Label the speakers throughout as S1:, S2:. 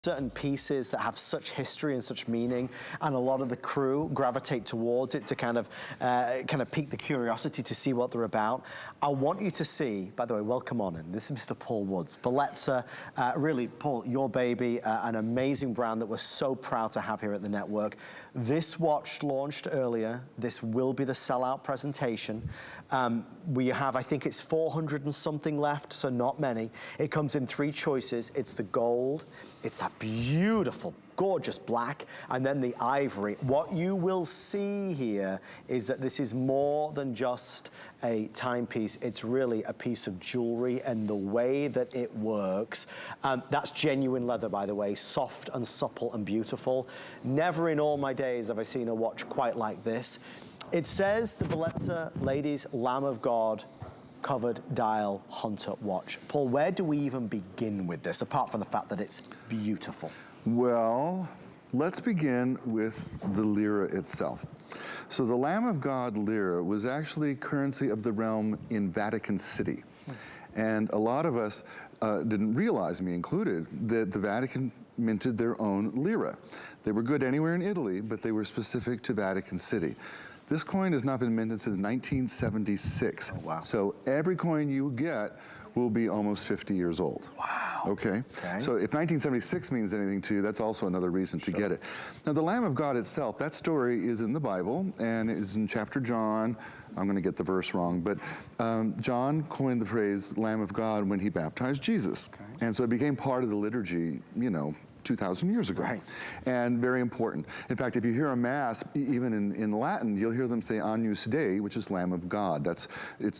S1: certain pieces that have such history and such meaning, and a lot of the crew gravitate towards it to kind of pique the curiosity to see what they're about. I want you to see, by the way, welcome on in. This is Mr. Paul Woods. Bellezza, really, Paul, your baby, an amazing brand that we're so proud to have here at the network. This watch launched earlier. This will be the sellout presentation. We have, I think it's 400 and something left, so not many. It comes in 3 choices. It's the gold, it's that beautiful, gorgeous black, and then the ivory. What you will see here is that this is more than just a timepiece. It's really a piece of jewelry, and the way that it works. That's genuine leather, by the way, soft and supple and beautiful. Never in all my days have I seen a watch quite like this. It says the Bellezza Ladies Lamb of God covered dial hunter watch. Paul, where do we even begin with this, apart from the fact that it's beautiful?
S2: Well, let's begin with the lira itself. So the Lamb of God lira was actually currency of the realm in Vatican City. And a lot of us didn't realize, me included, that the Vatican minted their own lira. They were good anywhere in Italy, but they were specific to Vatican City. This coin has not been minted since 1976.
S1: Oh, wow.
S2: So every coin you get will be almost 50 years old.
S1: Wow.
S2: Okay? So if 1976 means anything to you, that's also another reason to get it. Now, the Lamb of God itself, that story is in the Bible, and it is in chapter John. I'm going to get the verse wrong, but John coined the phrase Lamb of God when he baptized Jesus. Okay. And so it became part of the liturgy, you know, 2,000 years ago. Right. And very important. In fact, if you hear a mass, even in Latin, you'll hear them say Agnus Dei, which is Lamb of God.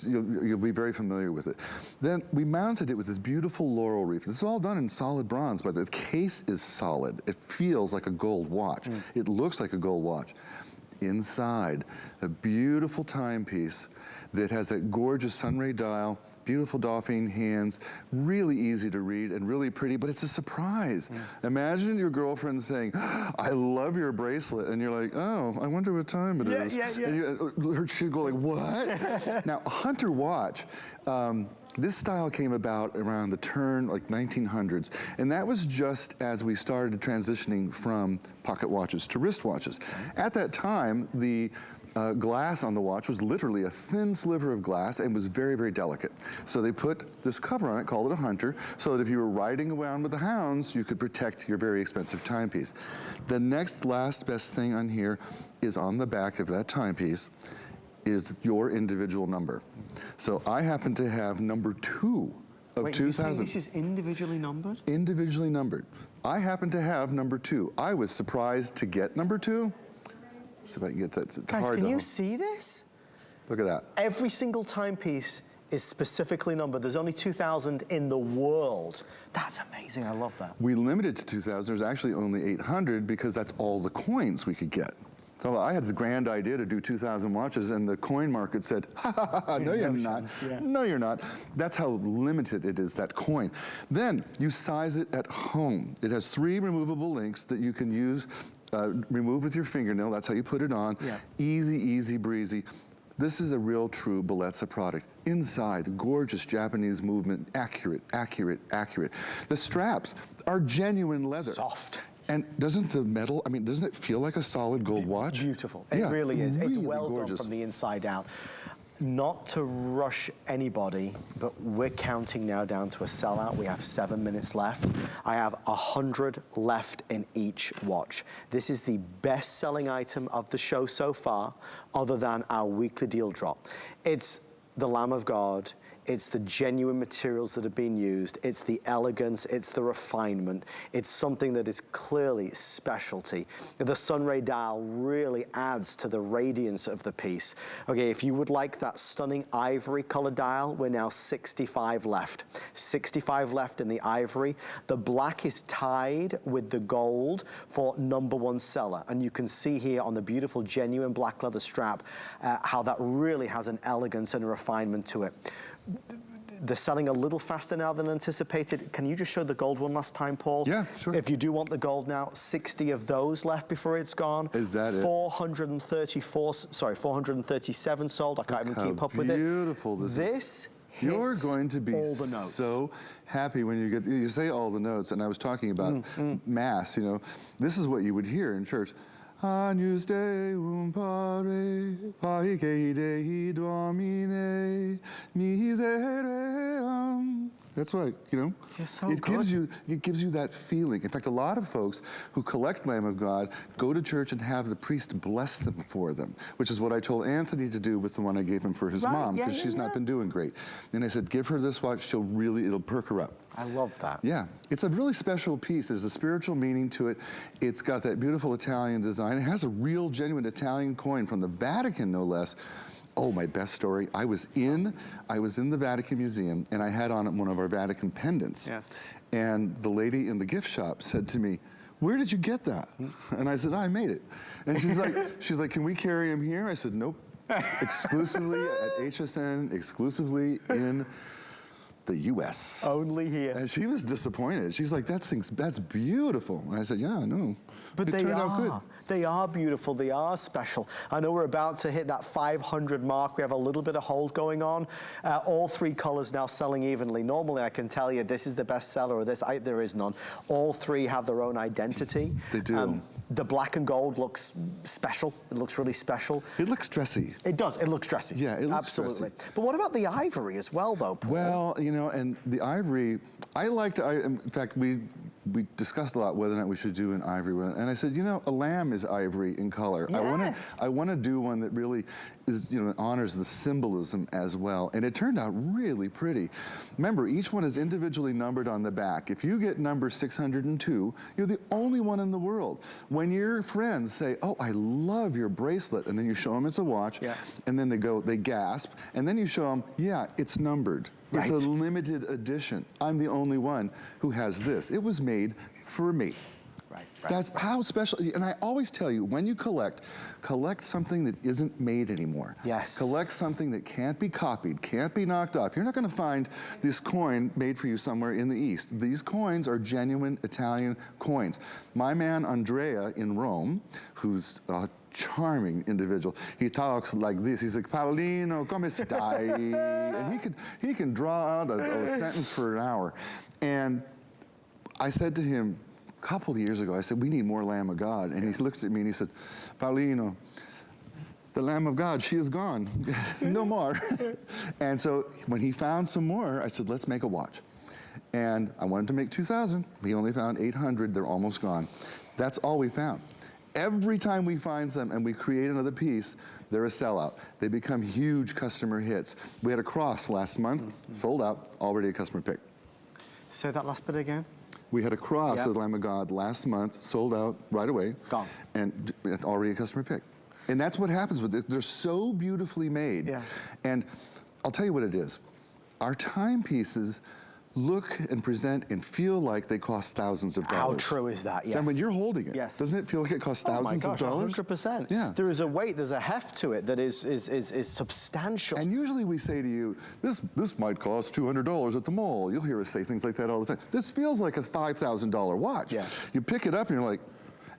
S2: You'll be very familiar with it. Then we mounted it with this beautiful laurel wreath. This is all done in solid bronze, but the case is solid. It feels like a gold watch. It looks like a gold watch. Inside, a beautiful timepiece that has that gorgeous sunray dial, beautiful Dauphine hands, really easy to read and really pretty, but it's a surprise. Imagine your girlfriend saying, I love your bracelet, and you're like, oh, I wonder what time it is. And she'd go like, what? Now, a hunter watch, this style came about around the turn, like 1900s, and that was just as we started transitioning from pocket watches to wrist watches. At that time, the glass on the watch was literally a thin sliver of glass and was very, very delicate. So they put this cover on it, called it a hunter, so that if you were riding around with the hounds, you could protect your very expensive timepiece. The next last best thing on here is on the back of that timepiece is your individual number. So I happen to have number 2 of 2000.
S1: You're saying this is individually numbered?
S2: Individually numbered. I happen to have number 2. I was surprised to get number 2. See if I can get that. It's
S1: Guys,
S2: hard
S1: can
S2: to
S1: you see this?
S2: Look at that.
S1: Every single timepiece is specifically numbered. There's only 2,000 in the world. That's amazing, I love that.
S2: We limited to 2,000. There's actually only 800 because that's all the coins we could get. So I had this grand idea to do 2,000 watches, and the coin market said, ha, ha, ha, ha, no, you're not. Yeah. No, you're not. That's how limited it is, that coin. Then you size it at home. It has 3 removable links that you can use, remove with your fingernail. That's how you put it on. Yeah. Easy, easy breezy. This is a real true Bellezza product. Inside, gorgeous Japanese movement, accurate, accurate, accurate. The straps are genuine leather.
S1: Soft.
S2: And doesn't the metal, I mean, doesn't it feel like a solid gold watch?
S1: Beautiful. It really is. It's well done from the inside out. Not to rush anybody, but we're counting now down to a sellout. We have 7 minutes left. I have 100 left in each watch. This is the best-selling item of the show so far, other than our weekly deal drop. It's the Lamb of God. It's the genuine materials that have been used. It's the elegance, it's the refinement. It's something that is clearly specialty. The sunray dial really adds to the radiance of the piece. Okay, if you would like that stunning ivory color dial, we're now 65 left. 65 left in the ivory. The black is tied with the gold for #1 seller. And you can see here on the beautiful genuine black leather strap how that really has an elegance and a refinement to it. They're selling a little faster now than anticipated. Can you just show the gold one last time, Paul?
S2: Yeah, sure.
S1: If you do want the gold now, 60 of those left before it's gone.
S2: Is that it?
S1: 437 sold. I can't even keep up with it.
S2: Beautiful
S1: this
S2: You're going to be
S1: all the notes.
S2: so happy when you say all the notes. And I was talking about Mass, you know. This is what you would hear in church. Agnus Deum pare, paece Dei Domine, miseream. That's right, you know.
S1: You're so
S2: it gives you that feeling. In fact, a lot of folks who collect Lamb of God go to church and have the priest bless them for them, which is what I told Anthony to do with the one I gave him for his mom, because she's not been doing great. And I said, give her this watch, it'll perk her up.
S1: I love that.
S2: Yeah, it's a really special piece. There's a spiritual meaning to it. It's got that beautiful Italian design. It has a real, genuine Italian coin from the Vatican, no less. Oh, my best story. I was in the Vatican Museum, and I had on one of our Vatican pendants. Yes. And the lady in the gift shop said to me, "Where did you get that?" And I said, "I made it." And she's like, "Can we carry him here?" I said, "Nope. Exclusively at HSN, exclusively in the U.S.
S1: Only here."
S2: And she was disappointed. She's like, that's beautiful. And I said, yeah, I know.
S1: But
S2: it turned out good.
S1: They are beautiful. They are special. I know we're about to hit that 500 mark. We have a little bit of hold going on. All three colors now selling evenly. Normally, I can tell you this is the best seller or this. There is none. All three have their own identity.
S2: They do.
S1: The black and gold looks special. It looks really special.
S2: It looks dressy.
S1: It does. It looks dressy.
S2: Yeah, it looks
S1: absolutely.
S2: dressy.
S1: But what about the ivory as well, though, Paul?
S2: Well, you know, and the ivory, in fact, we discussed a lot whether or not we should do an ivory one. And I said, you know, a lamb is ivory in color.
S1: Yes.
S2: I want to do one that really is, you know, honors the symbolism as well. And it turned out really pretty. Remember, each one is individually numbered on the back. If you get number 602, you're the only one in the world. When your friends say, "Oh, I love your bracelet," and then you show them it's a watch, and then they gasp, and then you show them, yeah, it's numbered. It's a limited edition. I'm the only one who has this. It was made for me.
S1: Right.
S2: That's how special, and I always tell you, when you collect something that isn't made anymore.
S1: Yes.
S2: Collect something that can't be copied, can't be knocked off. You're not going to find this coin made for you somewhere in the East. These coins are genuine Italian coins. My man Andrea in Rome, who's a charming individual, he talks like this. He's like, "Paolino, come stai?" And he can draw out a sentence for an hour. And I said to him, a couple of years ago, I said, "We need more Lamb of God." And he looked at me and he said, "Paolino, the Lamb of God, she is gone. No more." And so when he found some more, I said, "Let's make a watch." And I wanted to make 2,000. We only found 800. They're almost gone. That's all we found. Every time we find some and we create another piece, they're a sellout. They become huge customer hits. We had a cross last month, sold out, already a customer pick.
S1: Say that last bit again.
S2: We had a cross of the Lamb of God last month, sold out right away.
S1: Gone.
S2: And already a customer pick. And that's what happens with it. They're so beautifully made.
S1: Yeah.
S2: And I'll tell you what it is. Our timepieces look and present and feel like they cost thousands of dollars.
S1: How true is that? Yes.
S2: And when you're holding it, doesn't it feel like it costs thousands of dollars?
S1: 100%.
S2: Yeah.
S1: There is a weight, there's a heft to it that is substantial.
S2: And usually we say to you, this might cost $200 at the mall. You'll hear us say things like that all the time. This feels like a $5,000 watch.
S1: Yeah.
S2: You pick it up and you're like,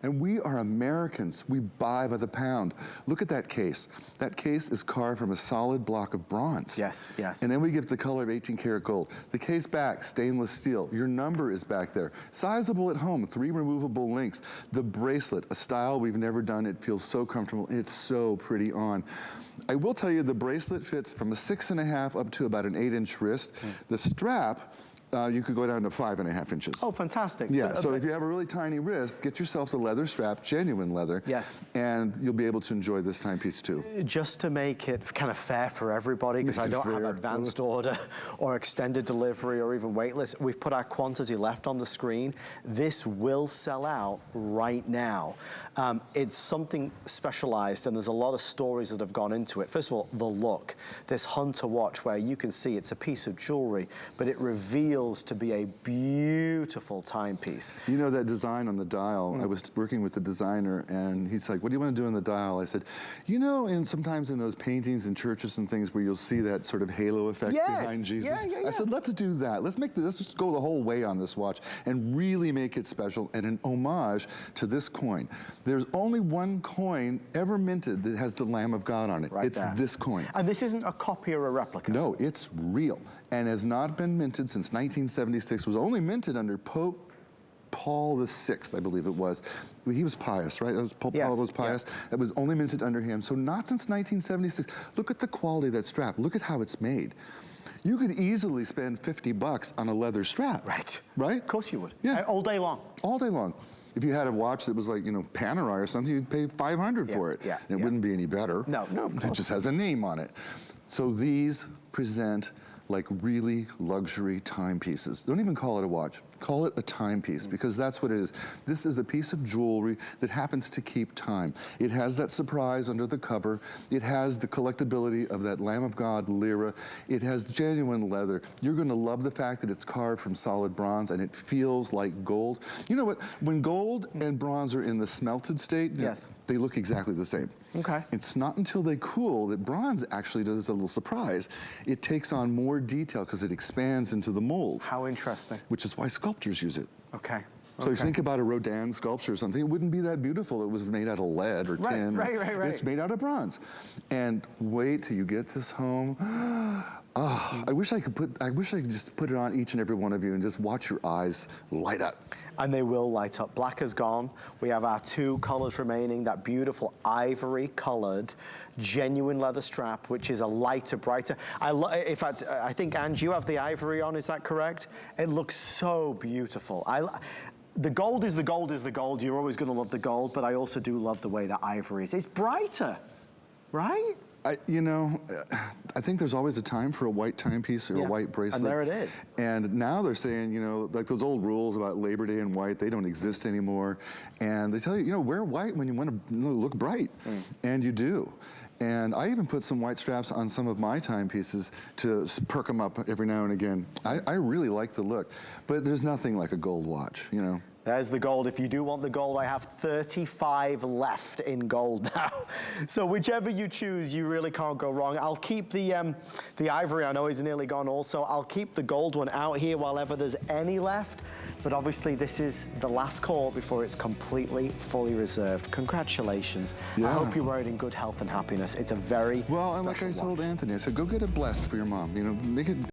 S2: and we are Americans. We buy by the pound. Look at that case. That case is carved from a solid block of bronze.
S1: Yes, yes.
S2: And then we give the color of 18 karat gold. The case back, stainless steel. Your number is back there. Sizable at home, 3 removable links. The bracelet, a style we've never done. It feels so comfortable. It's so pretty on. I will tell you the bracelet fits from a 6.5 up to about an 8-inch wrist. The strap, you could go down to 5.5 inches.
S1: Oh, fantastic.
S2: Yeah, so if you have a really tiny wrist, get yourself a leather strap, genuine leather.
S1: Yes.
S2: And you'll be able to enjoy this timepiece too.
S1: Just to make it kind of fair for everybody, because I don't have advanced order or extended delivery or even waitlist, we've put our quantity left on the screen. This will sell out right now. It's something specialized, and there's a lot of stories that have gone into it. First of all, the look. This hunter watch where you can see it's a piece of jewelry, but it reveals feels to be a beautiful timepiece.
S2: You know, that design on the dial, I was working with the designer, and he's like, what do you want to do on the dial? I said, you know, sometimes in those paintings in churches and things where you'll see that sort of halo effect behind Jesus. I said, let's do that. Let's just go the whole way on this watch and really make it special and an homage to this coin. There's only one coin ever minted that has the Lamb of God on it.
S1: Right
S2: it's
S1: there.
S2: this coin.
S1: And this isn't a copy or a replica?
S2: No, it's real and has not been minted since 1976. It was only minted under Pope Paul VI, I believe it was. He was pious, right? Pope Paul was pious. It was only minted under him. So not since 1976. Look at the quality of that strap. Look at how it's made. You could easily spend $50 on a leather strap.
S1: Right.
S2: Right?
S1: Of course you would.
S2: Yeah.
S1: All day long.
S2: All day long. If you had a watch that was like, you know, Panerai or something, you'd pay $500 for it.
S1: Yeah.
S2: And it wouldn't be any better.
S1: No, of course.
S2: It just has a name on it. So these present like really luxury timepieces. Don't even call it a watch. Call it a timepiece, because that's what it is. This is a piece of jewelry that happens to keep time. It has that surprise under the cover. It has the collectability of that Lamb of God lira. It has genuine leather. You're going to love the fact that it's carved from solid bronze and it feels like gold. You know what? When gold and bronze are in the smelted state, they look exactly the same.
S1: Okay.
S2: It's not until they cool that bronze actually does a little surprise. It takes on more detail because it expands into the mold.
S1: How interesting.
S2: Which is why sculptors use it.
S1: Okay.
S2: So if you think about a Rodin sculpture or something, it wouldn't be that beautiful. It was made out of lead or tin.
S1: Right.
S2: It's made out of bronze. And wait till you get this home. Oh, I wish I could just put it on each and every one of you and just watch your eyes light up.
S1: And they will light up. Black is gone. We have our two colors remaining, that beautiful ivory colored, genuine leather strap, which is a lighter, brighter. In fact, I think, Ange, you have the ivory on, is that correct? It looks so beautiful. The gold is the gold is the gold. You're always going to love the gold, but I also do love the way that ivory is. It's brighter, right?
S2: You know, I think there's always a time for a white timepiece or a white bracelet.
S1: And there it is.
S2: And now they're saying, you know, like those old rules about Labor Day and white, they don't exist anymore. And they tell you, you know, wear white when you want to look bright. And you do. And I even put some white straps on some of my timepieces to perk them up every now and again. I really like the look, but there's nothing like a gold watch, you know.
S1: There's the gold. If you do want the gold, I have 35 left in gold now. So whichever you choose, you really can't go wrong. I'll keep the ivory, I know is nearly gone also. I'll keep the gold one out here while ever there's any left. But obviously this is the last call before it's completely, fully reserved. Congratulations. I hope you wear it in good health and happiness. It's a very
S2: Well,
S1: special
S2: and like I
S1: watch.
S2: told Anthony, I said, go get it blessed for your mom. You know, make it